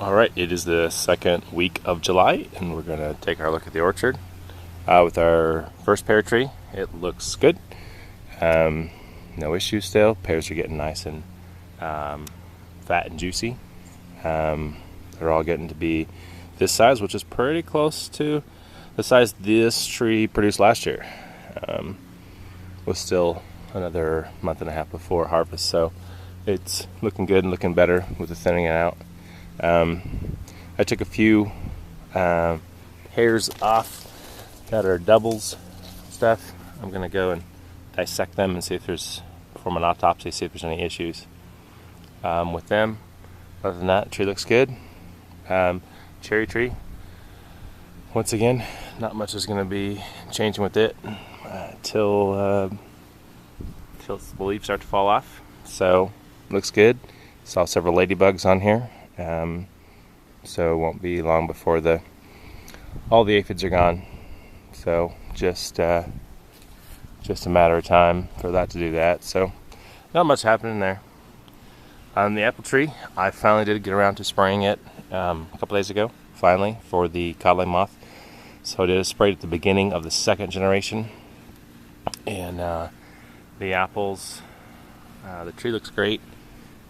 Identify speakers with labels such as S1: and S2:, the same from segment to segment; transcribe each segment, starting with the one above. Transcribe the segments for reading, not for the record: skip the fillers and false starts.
S1: All right, it is the second week of July, and we're going to take our look at the orchard with our first pear tree. It looks good. No issues still. Pears are getting nice and fat and juicy. They're all getting to be this size, which is pretty close to the size this tree produced last year. With still another month and a half before harvest, so it's looking good and looking better with the thinning out. I took a few hairs off that are doubles stuff. I'm going to go and dissect them and see if there's, perform an autopsy, see if there's any issues with them. Other than that, the tree looks good. Cherry tree, once again, not much is going to be changing with it till the leaves start to fall off. So looks good. Saw several ladybugs on here, so it won't be long before all the aphids are gone. So just a matter of time for that to do that. So not much happening there. On the apple tree, I finally did get around to spraying it a couple days ago, finally, for the codling moth. So I did a spray at the beginning of the second generation, and the apples, the tree looks great.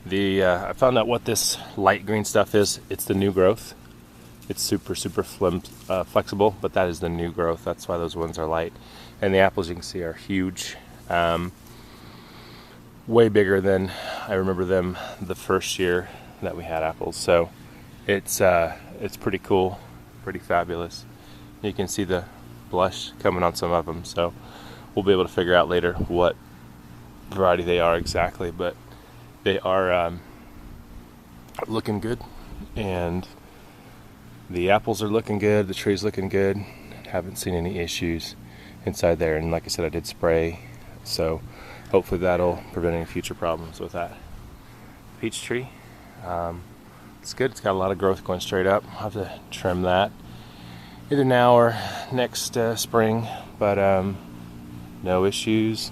S1: I found out what this light green stuff is. It's the new growth. It's super flexible, but that is the new growth. That's why those ones are light. And the apples, you can see, are huge. Way bigger than I remember them the first year that we had apples. So it's pretty cool, pretty fabulous. You can see the blush coming on some of them. So we'll be able to figure out later what variety they are exactly, but they are looking good, and the apples are looking good, the tree's looking good. Haven't seen any issues inside there, and like I said, I did spray, so hopefully that'll prevent any future problems with that. Peach tree, it's good. It's got a lot of growth going straight up. I'll have to trim that either now or next spring, but no issues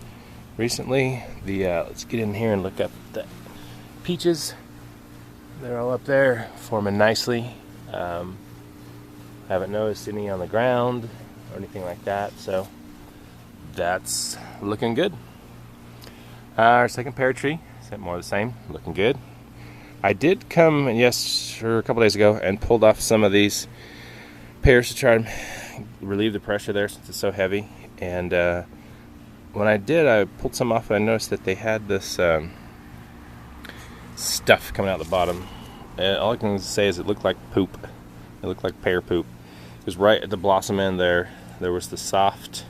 S1: recently. Let's get in here and look up the peaches. They're all up there, forming nicely. Haven't noticed any on the ground or anything like that, so that's looking good. Our second pear tree, more of the same, looking good. I did come a couple days ago and pulled off some of these pears to try and relieve the pressure there since it's so heavy, and when I did, I pulled some off and I noticed that they had this stuff coming out the bottom. And all I can say is it looked like poop. It looked like pear poop. It was right at the blossom end there. There was the soft,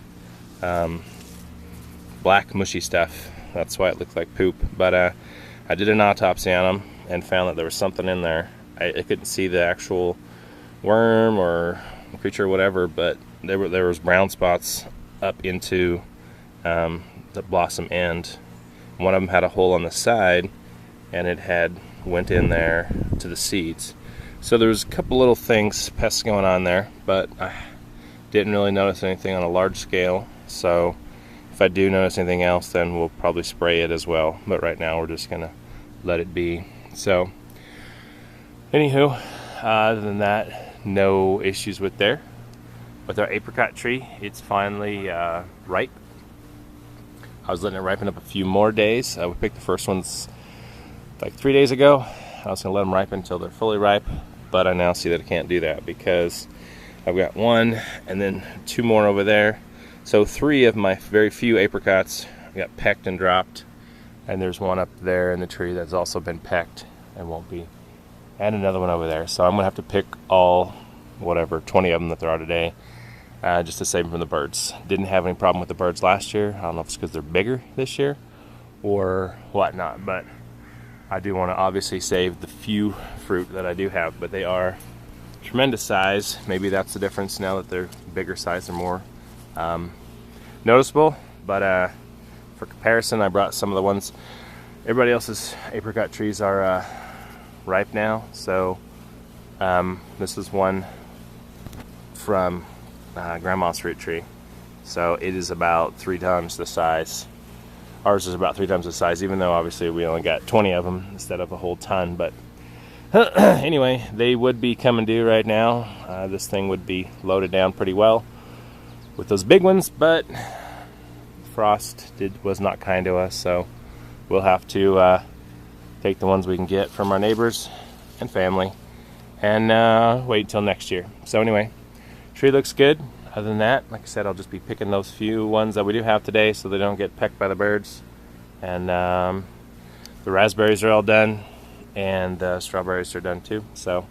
S1: black mushy stuff. That's why it looked like poop. But I did an autopsy on them and found that there was something in there. I couldn't see the actual worm or creature or whatever, but there was brown spots up into the blossom end. One of them had a hole on the side, and it had went in there to the seeds. So there was a couple little pests going on there, but I didn't really notice anything on a large scale. So if I do notice anything else, then we'll probably spray it as well. But right now we're just gonna let it be. So anywho, other than that, no issues with our apricot tree. It's finally ripe. I was letting it ripen up a few more days. We picked the first ones like 3 days ago. I was going to let them ripen until they're fully ripe, but I now see that I can't do that because I've got one and then two more over there. So 3 of my very few apricots got pecked and dropped, and there's one up there in the tree that's also been pecked and won't be, and another one over there. So I'm going to have to pick all, 20 of them that there are today, just to save them from the birds. Didn't have any problem with the birds last year. I don't know if it's because they're bigger this year or whatnot, but I do want to obviously save the few fruit that I do have, but they are tremendous size. Maybe that's the difference now that they're bigger size. They're more noticeable, but for comparison, I brought some of the ones. Everybody else's apricot trees are ripe now, so this is one from Grandma's fruit tree. So it is about 3 times the size. Ours is about 3 times the size, even though obviously we only got 20 of them instead of a whole ton, but Anyway, they would be coming due right now. This thing would be loaded down pretty well with those big ones, but frost was not kind to us, so we'll have to take the ones we can get from our neighbors and family and wait until next year. So anyway, tree looks good. Other than that, like I said, I'll just be picking those few ones that we do have today so they don't get pecked by the birds. And the raspberries are all done, and the strawberries are done too. So